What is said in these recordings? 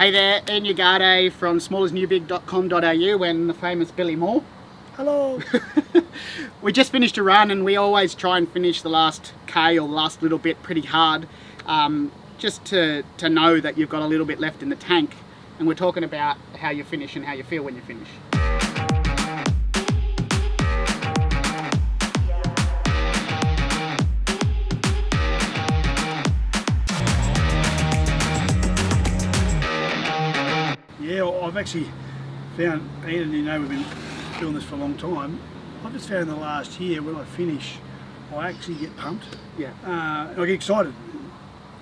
Hey there, Ian Ugarte from smallisnewbig.com.au and the famous Billy Moore. Hello. We just finished a run and we always try and finish the last K or last little bit pretty hard, just to know that you've got a little bit left in the tank. And we're talking about how you finish and how you feel when you finish. Yeah, I've actually found, Ian, we've been doing this for a long time. I've just found in the last year when I finish, I actually get pumped. Yeah. And I get excited.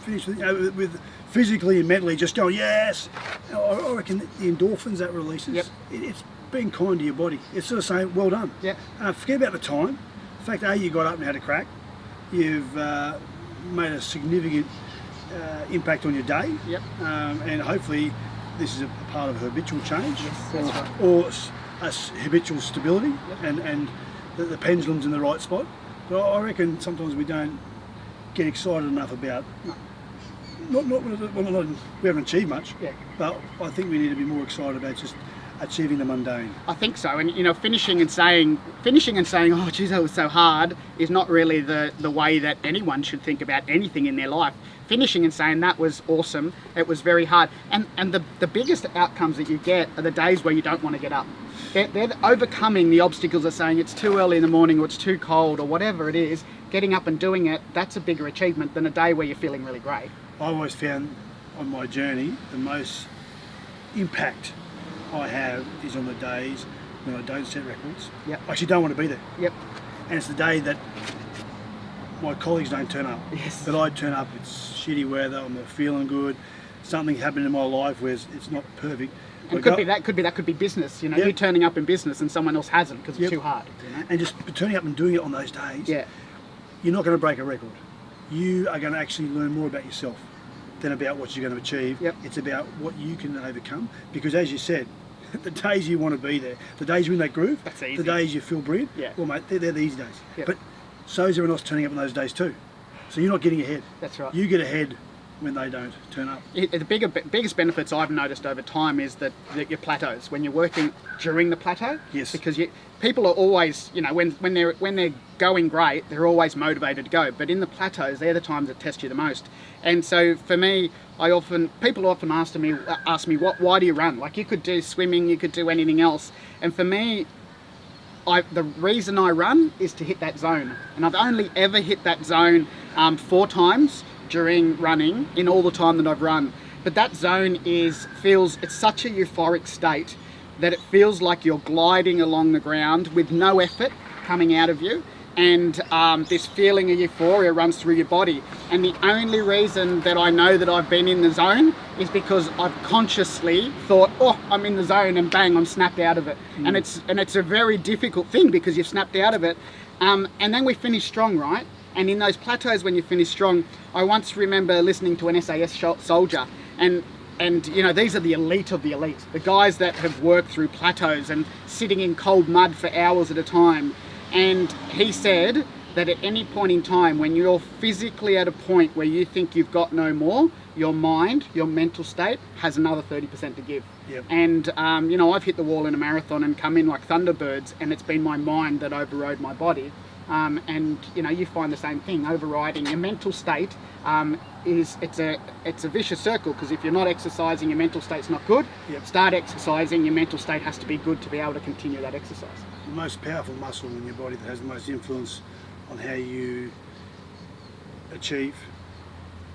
Finish with physically and mentally just going, yes. I reckon the endorphins that releases, Yep. It's being kind to your body. It's sort of saying, well done. Yeah. Forget about the time. The fact that you got up and had a crack, you've made a significant impact on your day. Yep. And hopefully this is a part of habitual change, Yes, that's right. or a habitual stability, Yep. and the pendulum's in the right spot. But I reckon sometimes we don't get excited enough about, we haven't achieved much, Yeah. but I think we need to be more excited about just achieving the mundane. I think so, and finishing and saying, oh geez, that was so hard, is not really the way that anyone should think about anything in their life. Finishing and saying that was awesome, it was very hard, and the biggest outcomes that you get are the days where you don't want to get up. They're overcoming the obstacles of saying it's too early in the morning or it's too cold or whatever it is. Getting up and doing it, that's a bigger achievement than a day where you're feeling really great. I always found on my journey the most impact I have is on the days when I don't set records. Yep. I actually don't want to be there. Yep. And it's the day that my colleagues don't turn up. Yes. But I turn up, it's shitty weather, I'm not feeling good, something happened in my life where it's not perfect. And could be business, Yep. you turning up in business and someone else hasn't because it's Yep. too hard. And just turning up and doing it on those days, Yeah. you're not going to break a record. You are going to actually learn more about yourself than about what you're going to achieve. Yep. It's about what you can overcome, because as you said, the days you want to be there, the days you're in that groove, That's easy. the days you feel brilliant, Yeah. well mate, they're the easy days. Yep. But so is everyone else turning up on those days too. So you're not getting ahead. That's right. You get ahead when they don't turn up. The biggest benefits I've noticed over time is that your plateaus, when you're working during the plateau, Yes. because people are always, when they're going great, they're always motivated to go. But in the plateaus, they're the times that test you the most. And so for me, people often ask me, why do you run? Like, you could do swimming, you could do anything else. And for me, the reason I run is to hit that zone. And I've only ever hit that zone 4 times during running in all the time that I've run. But that zone it's such a euphoric state that it feels like you're gliding along the ground with no effort coming out of you. And this feeling of euphoria runs through your body. And the only reason that I know that I've been in the zone is because I've consciously thought, oh, I'm in the zone, and bang, I'm snapped out of it. And it's a very difficult thing because you've snapped out of it. And then we finish strong, right? And in those plateaus when you finish strong, I once remember listening to an SAS soldier, and these are the elite of the elite, the guys that have worked through plateaus and sitting in cold mud for hours at a time. And he said that at any point in time when you're physically at a point where you think you've got no more, your mind, your mental state has another 30% to give. Yep. And I've hit the wall in a marathon and come in like thunderbirds, and it's been my mind that overrode my body. And you find the same thing, overriding your mental state. It's a vicious circle, because if you're not exercising, your mental state's not good. Yep. Start exercising, your mental state has to be good to be able to continue that exercise. The most powerful muscle in your body that has the most influence on how you achieve,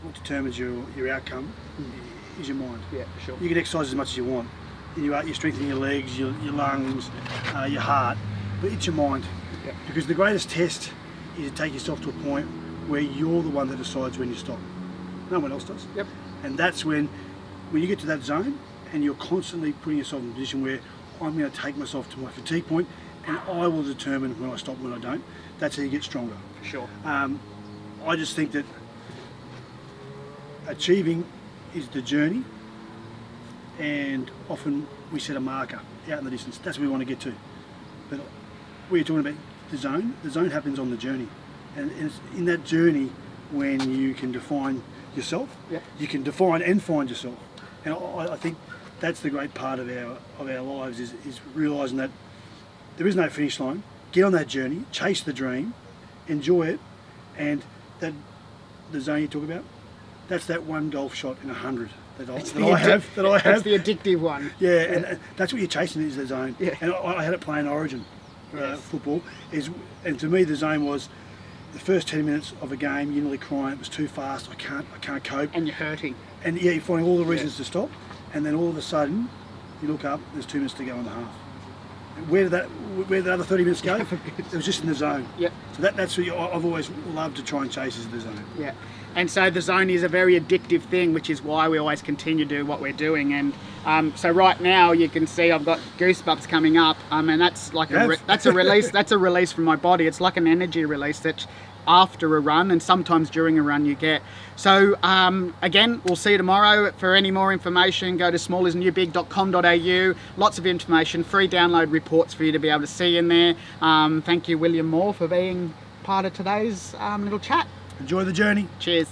what determines your outcome, is your mind. Yeah, for sure. You can exercise as much as you want. You're strengthening your legs, your lungs, your heart, but it's your mind. Yep. Because the greatest test is to take yourself to a point where you're the one that decides when you stop. No one else does. Yep. And that's when you get to that zone and you're constantly putting yourself in a position where I'm going to take myself to my fatigue point, and I will determine when I stop and when I don't. That's how you get stronger. For sure. I just think that achieving is the journey, and often we set a marker out in the distance. That's where we want to get to. But we're talking about the zone happens on the journey, and it's in that journey when you can define yourself. Yeah. You can define and find yourself. And I think that's the great part of our lives is realising that there is no finish line. Get on that journey, chase the dream, enjoy it, and that the zone you talk about, that's that one golf shot in 100 that I have. That's the addictive one. Yeah, and that's what you're chasing is the zone. Yeah. And I had it playing Origin Yes. football. And to me, the zone was the first 10 minutes of a game. You're nearly crying. It was too fast. I can't cope. And you're hurting. And yeah, you're finding all the reasons to stop. And then all of a sudden, you look up. There's 2 minutes to go in the half. Where did the other 30 minutes go? It was just in the zone. Yeah. So that's what I've always loved to try and chase is the zone. Yeah. And so the zone is a very addictive thing, which is why we always continue to do what we're doing. And so right now you can see I've got goosebumps coming up, and that's like that's a release. That's a release from my body. It's like an energy release that after a run and sometimes during a run you get. So again, we'll see you tomorrow. For any more information, go to smallisnewbig.com.au. Lots of information, free download reports for you to be able to see in there. Thank you, William Moore, for being part of today's little chat. Enjoy the journey. Cheers.